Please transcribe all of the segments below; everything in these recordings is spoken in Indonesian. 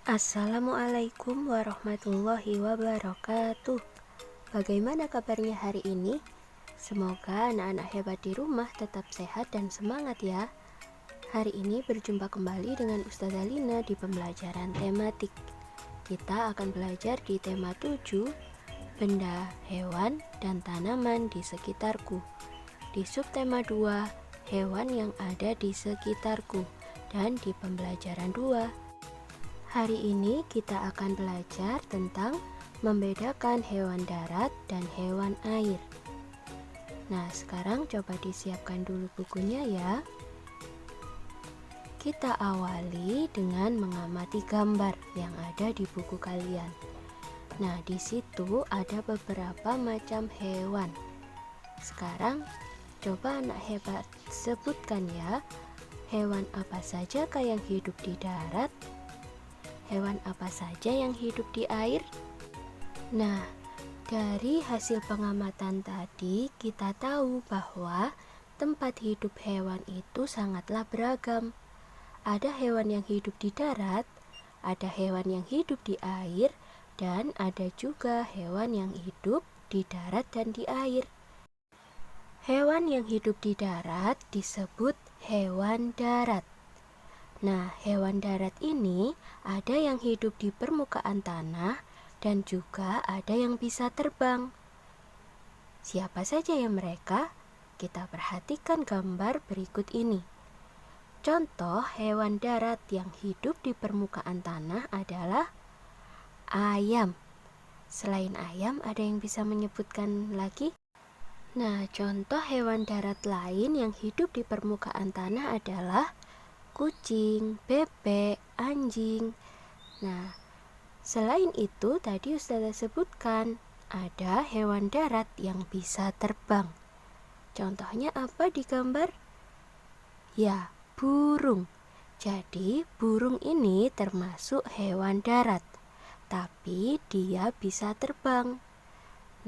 Assalamualaikum warahmatullahi wabarakatuh. Bagaimana kabarnya hari ini? Semoga anak-anak hebat di rumah tetap sehat dan semangat ya. Hari ini berjumpa kembali dengan Ustazah Lina di pembelajaran tematik. Kita akan belajar di tema 7, benda, hewan, dan tanaman di sekitarku. Di subtema 2, hewan yang ada di sekitarku. Dan di pembelajaran 2, hari ini kita akan belajar tentang membedakan hewan darat dan hewan air. Nah, sekarang coba disiapkan dulu bukunya ya. Kita awali dengan mengamati gambar yang ada di buku kalian. Nah, di situ ada beberapa macam hewan. Sekarang coba anak hebat sebutkan ya, hewan apa saja yang hidup di darat? Hewan apa saja yang hidup di air? Nah, dari hasil pengamatan tadi kita tahu bahwa tempat hidup hewan itu sangatlah beragam. Ada hewan yang hidup di darat, ada hewan yang hidup di air, dan ada juga hewan yang hidup di darat dan di air. Hewan yang hidup di darat disebut hewan darat. Nah, hewan darat ini ada yang hidup di permukaan tanah dan juga ada yang bisa terbang. Siapa saja yang mereka? Kita perhatikan gambar berikut ini. Contoh hewan darat yang hidup di permukaan tanah adalah ayam. Selain ayam, ada yang bisa menyebutkan lagi? Nah, contoh hewan darat lain yang hidup di permukaan tanah adalah kucing, bebek, anjing. Nah, selain itu tadi Ustazah sebutkan ada hewan darat yang bisa terbang. Contohnya apa di gambar? Ya, burung. Jadi, burung ini termasuk hewan darat, tapi dia bisa terbang.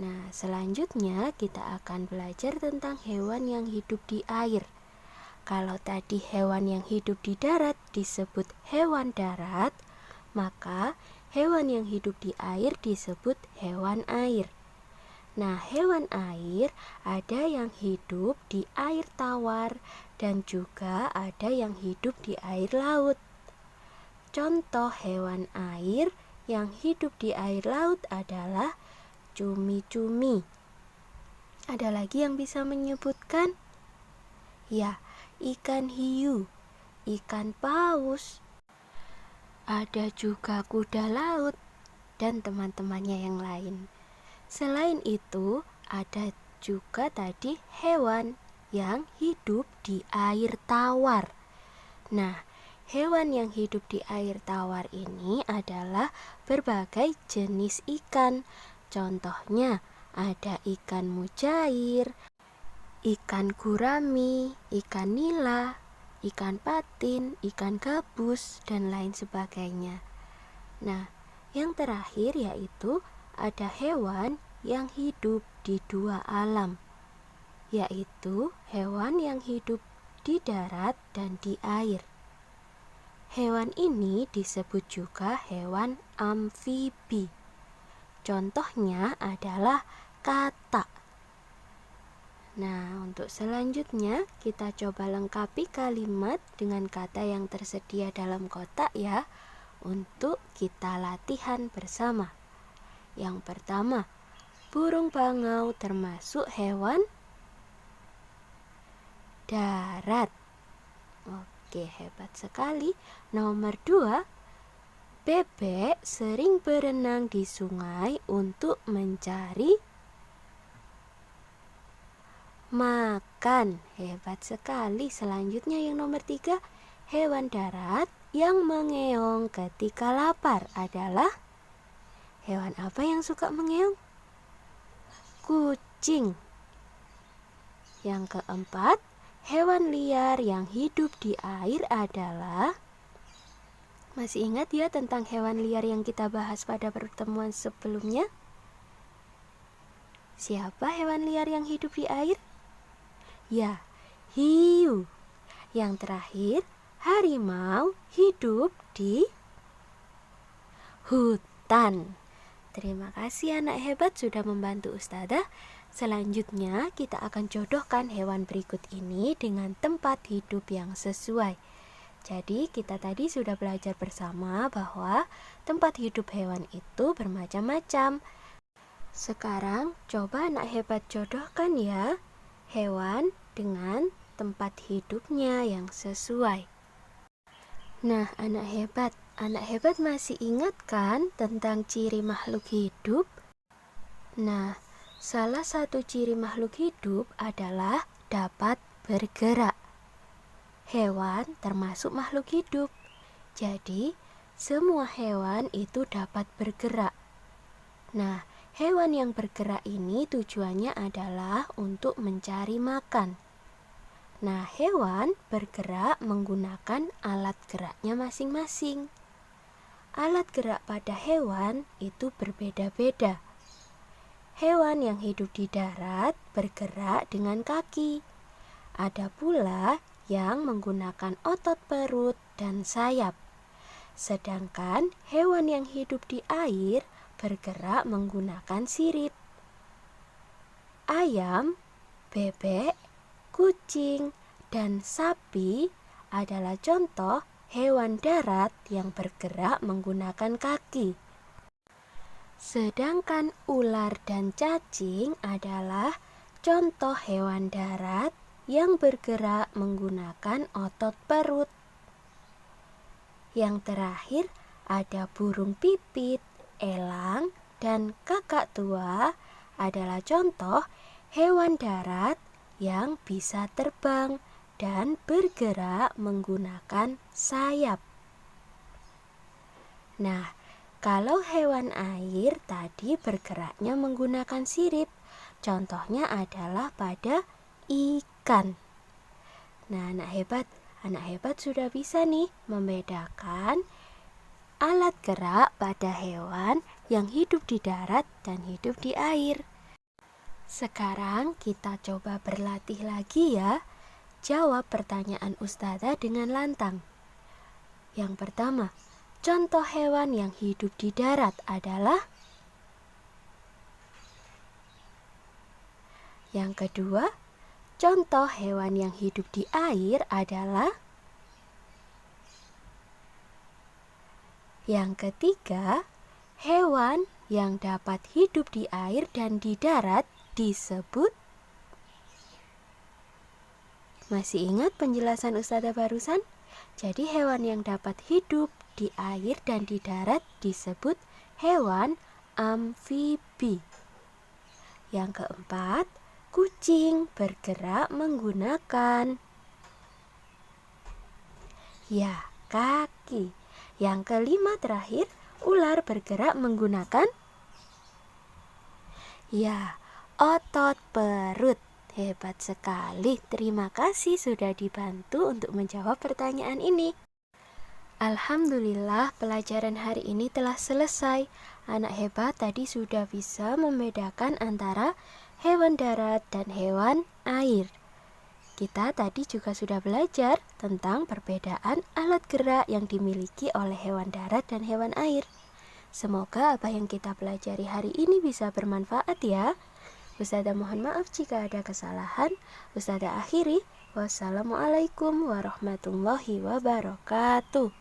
Nah, selanjutnya kita akan belajar tentang hewan yang hidup di air. Kalau tadi hewan yang hidup di darat disebut hewan darat, maka hewan yang hidup di air disebut hewan air. Nah, hewan air ada yang hidup di air tawar dan juga ada yang hidup di air laut. Contoh hewan air yang hidup di air laut adalah cumi-cumi. Ada lagi yang bisa menyebutkan? Ya, ikan hiu, ikan paus, ada juga kuda laut, dan teman-temannya yang lain. Selain itu, ada juga tadi hewan yang hidup di air tawar. Nah, hewan yang hidup di air tawar ini adalah berbagai jenis ikan. Contohnya, ada ikan mujair, ikan gurami, ikan nila, ikan patin, ikan gabus, dan lain sebagainya. Nah, yang terakhir yaitu ada hewan yang hidup di dua alam, yaitu hewan yang hidup di darat dan di air. Hewan ini disebut juga hewan amfibi. Contohnya adalah katak. Nah, untuk selanjutnya kita coba lengkapi kalimat dengan kata yang tersedia dalam kotak ya, untuk kita latihan bersama. Yang pertama, burung bangau termasuk hewan darat. Oke, hebat sekali. Nomor 2, bebek sering berenang di sungai untuk mencari makan. Hebat sekali. Selanjutnya yang nomor 3, hewan darat yang mengeong ketika lapar adalah hewan apa yang suka mengeong? Kucing. Yang keempat, hewan liar yang hidup di air adalah, masih ingat ya tentang hewan liar yang kita bahas pada pertemuan sebelumnya? Siapa hewan liar yang hidup di air? Ya, hiu. Yang terakhir, harimau hidup di hutan. Terima kasih anak hebat sudah membantu Ustazah. Selanjutnya kita akan jodohkan hewan berikut ini dengan tempat hidup yang sesuai. Jadi kita tadi sudah belajar bersama bahwa tempat hidup hewan itu bermacam-macam. Sekarang coba anak hebat jodohkan ya hewan dengan tempat hidupnya yang sesuai. Nah, anak hebat masih ingat kan tentang ciri makhluk hidup? Nah, salah satu ciri makhluk hidup adalah dapat bergerak. Hewan termasuk makhluk hidup. Jadi, semua hewan itu dapat bergerak. Nah, hewan yang bergerak ini tujuannya adalah untuk mencari makan. Nah, hewan bergerak menggunakan alat geraknya masing-masing. Alat gerak pada hewan itu berbeda-beda. Hewan yang hidup di darat bergerak dengan kaki. Ada pula yang menggunakan otot perut dan sayap. Sedangkan hewan yang hidup di air bergerak menggunakan sirip. Ayam, bebek, kucing, dan sapi adalah contoh hewan darat yang bergerak menggunakan kaki. Sedangkan ular dan cacing adalah contoh hewan darat yang bergerak menggunakan otot perut. Yang terakhir ada burung pipit, elang, dan kakak tua adalah contoh hewan darat yang bisa terbang dan bergerak menggunakan sayap. Nah, kalau hewan air tadi bergeraknya menggunakan sirip, contohnya adalah pada ikan. Nah, anak hebat sudah bisa nih membedakan alat gerak pada hewan yang hidup di darat dan hidup di air. Sekarang kita coba berlatih lagi ya. Jawab pertanyaan Ustazah dengan lantang. Yang pertama, contoh hewan yang hidup di darat adalah? Yang kedua, contoh hewan yang hidup di air adalah? Yang ketiga, hewan yang dapat hidup di air dan di darat disebut? Masih ingat penjelasan Ustazah barusan? Jadi hewan yang dapat hidup di air dan di darat disebut hewan amfibi. Yang keempat, kucing bergerak menggunakan kaki. Yang kelima terakhir, ular bergerak menggunakan otot perut. Hebat sekali. Terima kasih sudah dibantu untuk menjawab pertanyaan ini. Alhamdulillah, pelajaran hari ini telah selesai. Anak hebat tadi sudah bisa membedakan antara hewan darat dan hewan air. Kita tadi juga sudah belajar tentang perbedaan alat gerak yang dimiliki oleh hewan darat dan hewan air. Semoga apa yang kita pelajari hari ini bisa bermanfaat ya. Ustazah mohon maaf jika ada kesalahan. Ustazah akhiri. Wassalamualaikum warahmatullahi wabarakatuh.